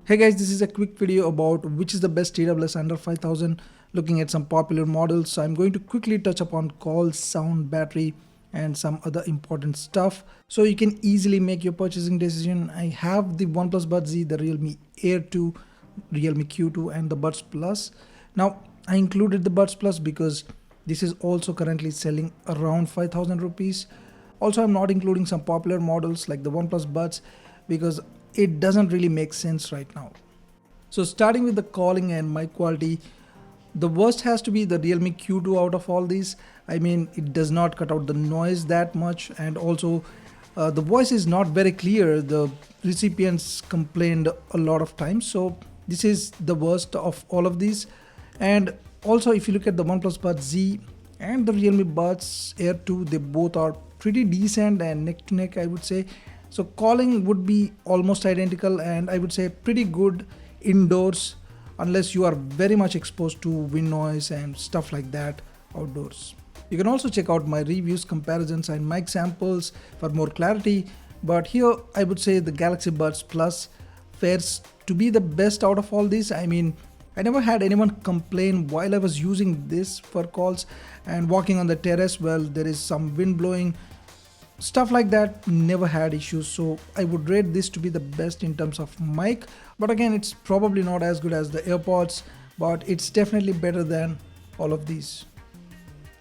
Hey guys, this is a quick video about which is the best TWS under 5000, looking at some popular models. So I'm going to quickly touch upon call, sound, battery and some other important stuff so you can easily make your purchasing decision. I have the Oneplus Buds Z, the Realme Air 2, Realme Q2 and the Buds Plus. Now I included the Buds Plus because this is also currently selling around 5000 rupees. Also, I'm not including some popular models like the OnePlus Buds because it doesn't really make sense right now. So starting with the calling and mic quality, the worst has to be the Realme Q2 out of all these. I mean, it does not cut out the noise that much, and also the voice is not very clear. The recipients complained a lot of times, so this is the worst of all of these. And also, if you look at the OnePlus Buds Z and the Realme Buds Air 2, they both are pretty decent and neck to neck, I would say. So calling would be almost identical, and I would say pretty good indoors unless you are very much exposed to wind noise and stuff like that outdoors. You can also check out my reviews, comparisons and mic samples for more clarity, but here I would say the Galaxy Buds Plus fares to be the best out of all these. I mean, I never had anyone complain while I was using this for calls and walking on the terrace. Well, there is some wind blowing, stuff like that, never had issues. So I would rate this to be the best in terms of mic, but again, it's probably not as good as the AirPods, but it's definitely better than all of these.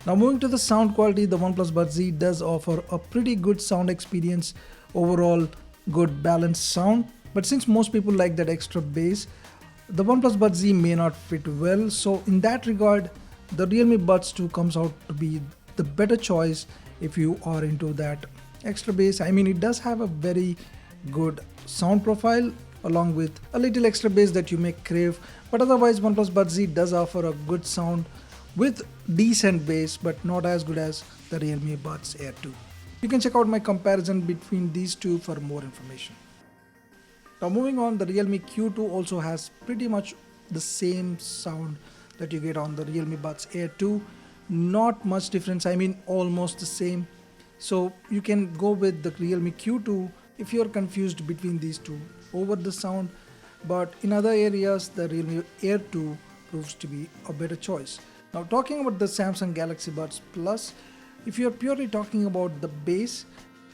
Now moving to the sound quality, the OnePlus Buds Z does offer a pretty good sound experience, overall good balanced sound, but since most people like that extra bass, the OnePlus Buds Z may not fit well. So in that regard, the Realme Buds 2 comes out to be the better choice if you are into that extra bass. I mean, it does have a very good sound profile along with a little extra bass that you may crave, but otherwise OnePlus Buds Z does offer a good sound with decent bass, but not as good as the Realme Buds Air 2. You can check out my comparison between these two for more information. Now moving on, the Realme Q2 also has pretty much the same sound that you get on the Realme Buds Air 2. Not much difference, I mean almost the same. So you can go with the Realme Q2 if you're confused between these two over the sound, but in other areas the Realme Air 2 proves to be a better choice. Now talking about the Samsung Galaxy Buds Plus, if you're purely talking about the bass,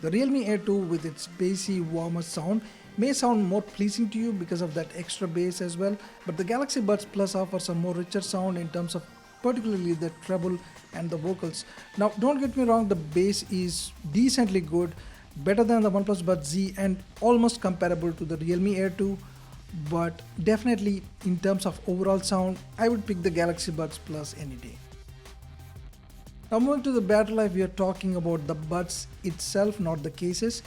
the Realme Air 2 with its bassy, warmer sound may sound more pleasing to you because of that extra bass as well, but the Galaxy Buds Plus offers a more richer sound in terms of particularly the treble and the vocals. Now don't get me wrong, the bass is decently good, better than the OnePlus Buds Z and almost comparable to the Realme Air 2, but definitely in terms of overall sound, I would pick the Galaxy Buds Plus any day. Now moving to the battery life, we are talking about the buds itself, not the cases.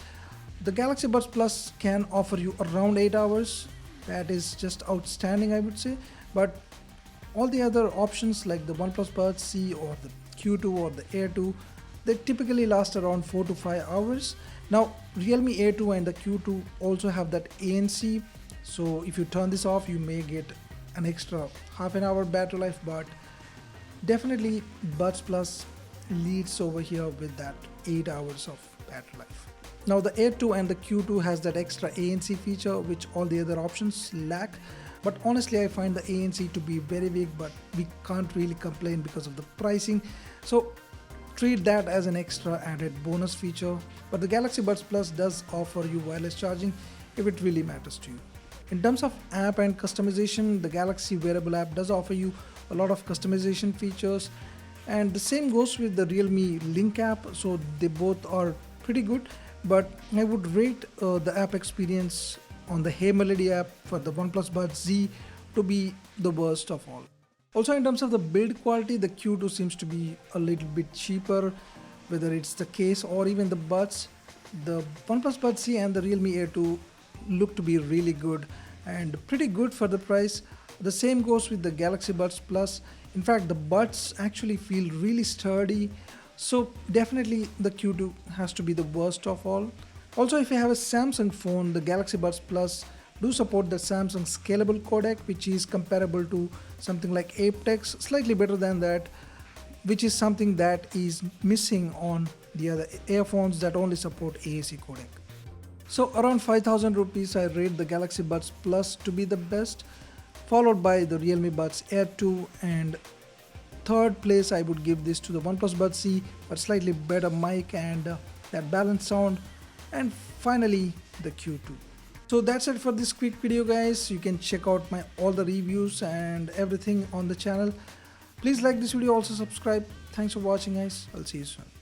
The Galaxy Buds Plus can offer you around 8 hours. That is just outstanding, I would say. But all the other options like the OnePlus Buds C or the Q2 or the Air 2, they typically last around 4 to 5 hours. Now Realme Air 2 and the Q2 also have that ANC. So if you turn this off, you may get an extra half an hour battery life, but definitely Buds Plus leads over here with that 8 hours of battery life. Now the Air 2 and the Q2 has that extra ANC feature which all the other options lack, but honestly I find the ANC to be very weak, but we can't really complain because of the pricing, so treat that as an extra added bonus feature. But the Galaxy Buds Plus does offer you wireless charging if it really matters to you. In terms of app and customization, the Galaxy wearable app does offer you a lot of customization features, and the same goes with the Realme Link app, so they both are pretty good, but I would rate the app experience on the Hey Melody app for the OnePlus Buds Z to be the worst of all. Also in terms of the build quality, the Q2 seems to be a little bit cheaper, whether it's the case or even the buds. The OnePlus Buds C and the Realme Air 2 look to be really good and pretty good for the price. The same goes with the Galaxy Buds Plus. In fact, the buds actually feel really sturdy, so definitely the Q2 has to be the worst of all. Also, if you have a Samsung phone, the Galaxy Buds Plus do support the Samsung scalable codec, which is comparable to something like aptX, slightly better than that, which is something that is missing on the other earphones that only support AAC codec. So around 5000 rupees I rate the Galaxy Buds Plus to be the best, followed by the Realme Buds Air 2, and third place I would give this to the Oneplus Buds C, but slightly better mic and that balanced sound, and finally the Q2. So that's it for this quick video guys. You can check out my all the reviews and everything on the channel. Please like this video, also subscribe. Thanks for watching guys. I'll see you soon.